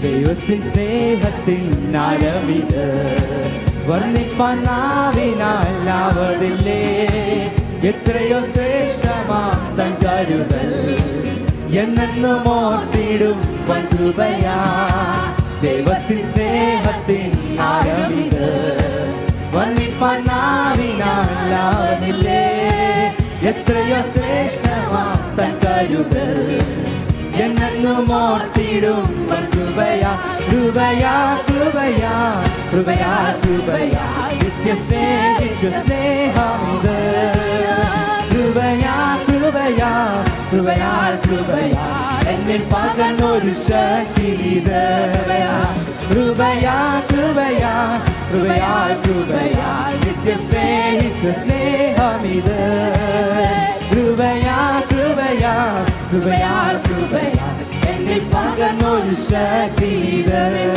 ദൈവത്തിൻ സ്നേഹത്തിൻ ആഴമിത് വർണ്ണിപ്പാൻ നാവിനാലാവതില്ലേ. എത്രയോ ശ്രേഷ്ഠമാം തൻ കരുതൽ എന്നെന്നും ഓർത്തിടും വൻ കൃപയാ. ദൈവത്തിൻ സ്നേഹത്തിൻ ആഴമിത് വർണ്ണിപ്പാൻ നാവിനാലാവതില്ലേ. എത്രയോ ശ്രേഷ്ഠമാം തൻ കരുതൽ എന്നെന്നും ഓർത്തിടും വൻ കൃപയാ. കൃപയാ കൃപയാ കൃപയാ കൃപയാ നിത്യ സ്നേഹിച്ച സ്നേഹമിത്. കൃപയാ കൃപയാ കൃപയാ കൃപയാ എന്നിൽ പകർന്നൊരു ശക്തിയിത്. കൃപയാ കൃപയാ കൃപയാ കൃപയാ നിത്യ സ്നേഹിച്ച സ്നേഹമിത്. കൃപയാ കൃപയാ കൃപയാ കൃപയാ എന്നിൽ പകർന്നൊരു ശക്തിയിത്.